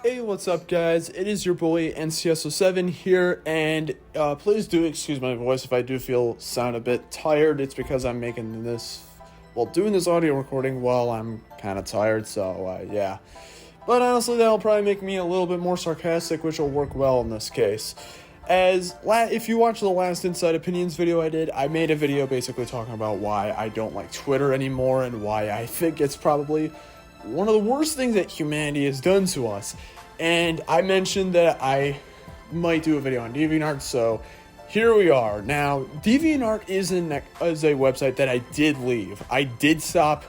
Hey, what's up, guys? It is your boy NCSO7 here, and please do excuse my voice if I do sound a bit tired. It's because I'm doing this audio recording while I'm kind of tired, so yeah. But honestly, that'll probably make me a little bit more sarcastic, which will work well in this case. If you watch the last Inside Opinions video I did, I made a video basically talking about why I don't like Twitter anymore and why I think it's probably one of the worst things that humanity has done to us. And I mentioned that I might do a video on Deviantart, so here we are. Now, Deviantart is a website that I did leave. I did stop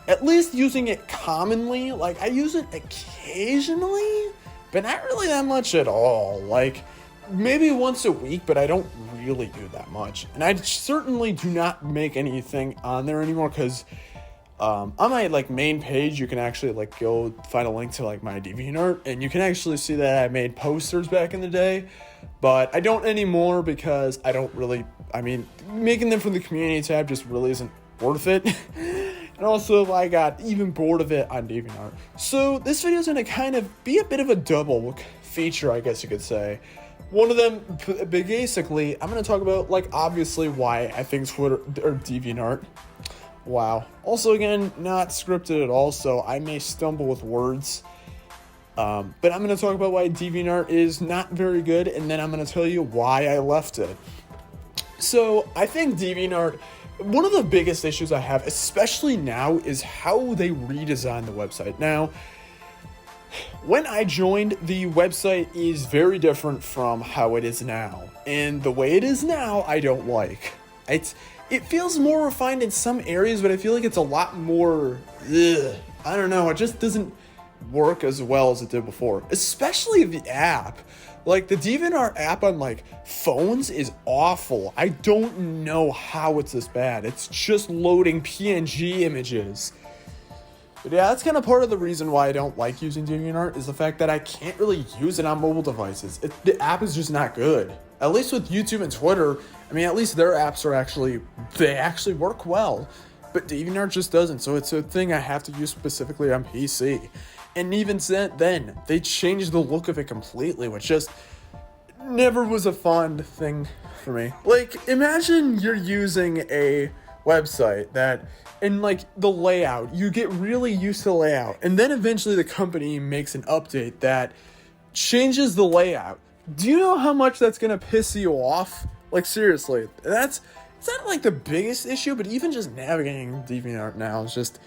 at least using it commonly. Like, I use it occasionally, but not really that much at all. Like, maybe once a week, but I don't really do that much. And I certainly do not make anything on there anymore, because on my main page, you can actually go find a link to my DeviantArt, and you can actually see that I made posters back in the day, but I don't anymore because making them from the community tab just really isn't worth it. And also, I got even bored of it on DeviantArt. So this video is going to kind of be a bit of a double feature, I guess you could say. One of them, basically, I'm going to talk about obviously why I think Twitter or DeviantArt. Wow. Also, again, not scripted at all, so I may stumble with words. But I'm going to talk about why DeviantArt is not very good, and then I'm going to tell you why I left it. So, I think DeviantArt, one of the biggest issues I have, especially now, is how they redesign the website. Now, when I joined, the website is very different from how it is now. And the way it is now, I don't like. It feels more refined in some areas, but I feel like it's a lot more, I don't know, it just doesn't work as well as it did before. Especially the app. The DeviantArt app on, phones is awful. I don't know how it's this bad. It's just loading PNG images. But yeah, that's kind of part of the reason why I don't like using DeviantArt, is the fact that I can't really use it on mobile devices. The app is just not good. At least with YouTube and Twitter, at least their apps they actually work well. But DeviantArt just doesn't, so it's a thing I have to use specifically on PC. And even then, they changed the look of it completely, which just never was a fun thing for me. Imagine you're using a website that, in the layout, you get really used to the layout, and then eventually the company makes an update that changes the layout. Do you know how much that's gonna piss you off? Seriously, it's not the biggest issue, but even just navigating DeviantArt now is just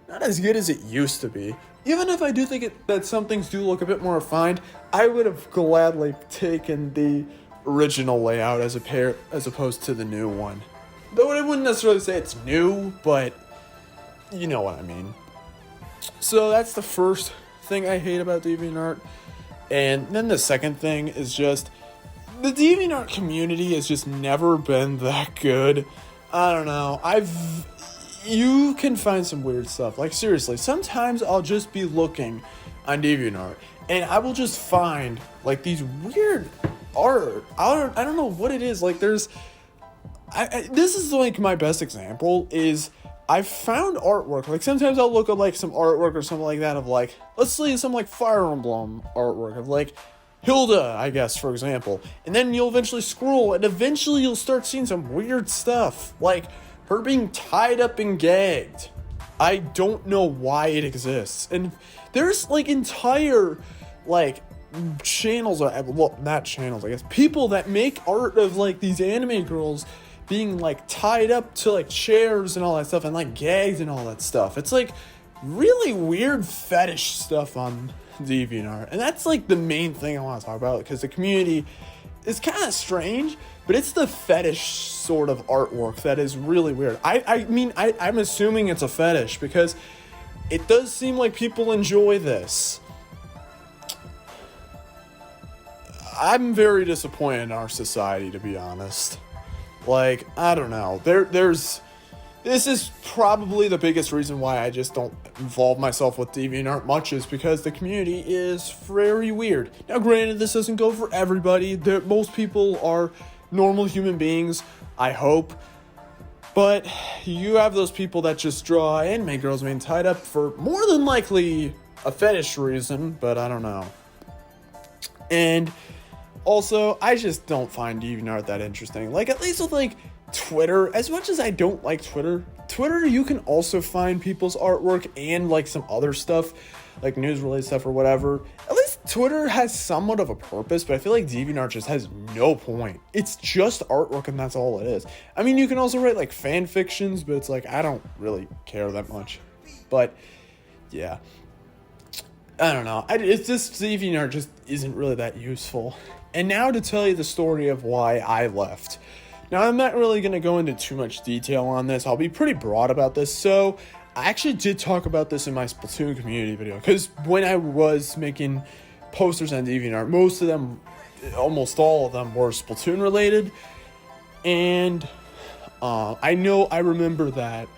not as good as it used to be. Even if I do think that some things do look a bit more refined, I would have gladly taken the original layout as opposed to the new one. Though I wouldn't necessarily say it's new, but you know what I mean. So that's the first thing I hate about DeviantArt. And then the second thing is just, the DeviantArt community has just never been that good. I don't know. You can find some weird stuff. Seriously, sometimes I'll just be looking on DeviantArt, and I will just find, these weird art. I don't know what it is. This is, my best example is, I found artwork. Sometimes I'll look at, some artwork or something like that of, let's say some, Fire Emblem artwork of, Hilda, I guess, for example. And then you'll eventually scroll, and eventually you'll start seeing some weird stuff, her being tied up and gagged. I don't know why it exists. And there's, entire, channels, not channels, I guess, people that make art of, these anime girls being, tied up to, chairs and all that stuff, and, gagged and all that stuff. It's, really weird fetish stuff on DeviantArt. And that's, the main thing I want to talk about, because the community is kind of strange, but it's the fetish sort of artwork that is really weird. I'm assuming it's a fetish, because it does seem like people enjoy this. I'm very disappointed in our society, to be honest. I don't know. This is probably the biggest reason why I just don't involve myself with DeviantArt much, is because the community is very weird. Now, granted, this doesn't go for everybody. Most people are normal human beings, I hope. But you have those people that just draw anime girls being tied up for more than likely a fetish reason, but I don't know. And also, I just don't find DeviantArt that interesting. Like, at least with, like, Twitter, as much as I don't like Twitter, you can also find people's artwork and, like, some other stuff, like news-related stuff or whatever. At least Twitter has somewhat of a purpose, but I feel like DeviantArt just has no point. It's just artwork, and that's all it is. I mean, you can also write, like, fan fictions, but it's like, I don't really care that much. But, yeah. I don't know. It's just, DeviantArt just isn't really that useful. And now to tell you the story of why I left. Now, I'm not really going to go into too much detail on this. I'll be pretty broad about this. So, I actually did talk about this in my Splatoon community video. Because when I was making posters on DeviantArt, most of them, almost all of them, were Splatoon related. And I remember that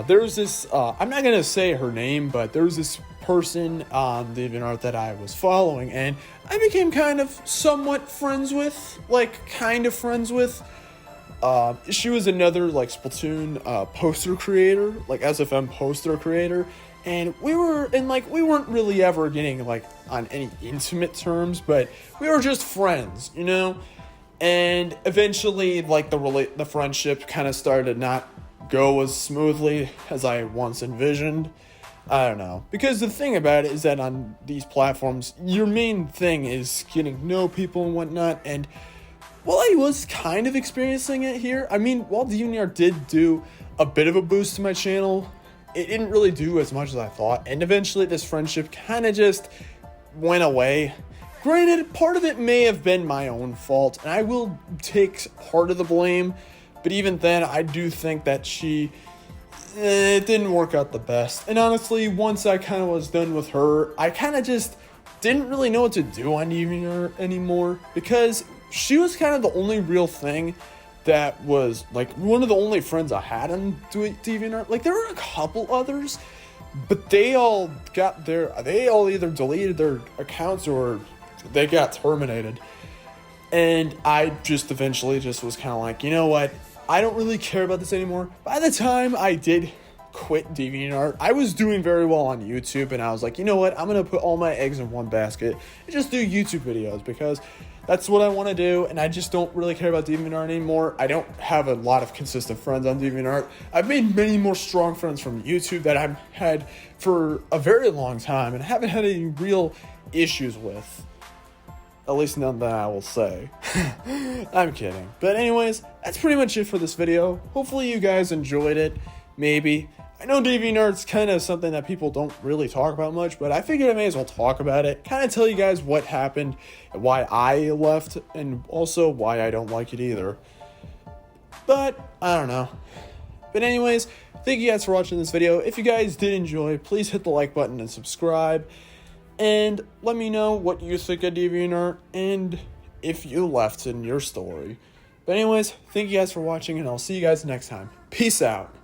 there was this, I'm not going to say her name, but there was this person on DeviantArt that I was following, and I became kind of somewhat friends with, she was another, like, Splatoon, poster creator, like, SFM poster creator, and we weren't really ever getting, like, on any intimate terms, but we were just friends, you know, and eventually, like, the friendship kind of started to not go as smoothly as I once envisioned. I don't know. Because the thing about it is that on these platforms, your main thing is getting to know people and whatnot. And while I was kind of experiencing it here, I mean, while DeviantArt did do a bit of a boost to my channel, it didn't really do as much as I thought. And eventually this friendship kind of just went away. Granted, part of it may have been my own fault, and I will take part of the blame. But even then, I do think that it didn't work out the best. And honestly, once I kind of was done with her, I kind of just didn't really know what to do on DeviantArt anymore, because she was kind of the only real thing that was, like, one of the only friends I had on DeviantArt. Like, there were a couple others, but they all either deleted their accounts or they got terminated. And I just eventually just was kind of like, you know what? I don't really care about this anymore. By the time I did quit DeviantArt, I was doing very well on YouTube, and I was like, you know what? I'm going to put all my eggs in one basket and just do YouTube videos, because that's what I want to do, and I just don't really care about DeviantArt anymore. I don't have a lot of consistent friends on DeviantArt. I've made many more strong friends from YouTube that I've had for a very long time and haven't had any real issues with. At least none that I will say. I'm kidding. But anyways, that's pretty much it for this video. Hopefully you guys enjoyed it. Maybe. I know DeviantArt's kind of something that people don't really talk about much, but I figured I may as well talk about it. Kind of tell you guys what happened, and why I left, and also why I don't like it either. But, I don't know. But anyways, thank you guys for watching this video. If you guys did enjoy, please hit the like button and subscribe. And let me know what you think of DeviantArt and if you left in your story. But anyways, thank you guys for watching, and I'll see you guys next time. Peace out.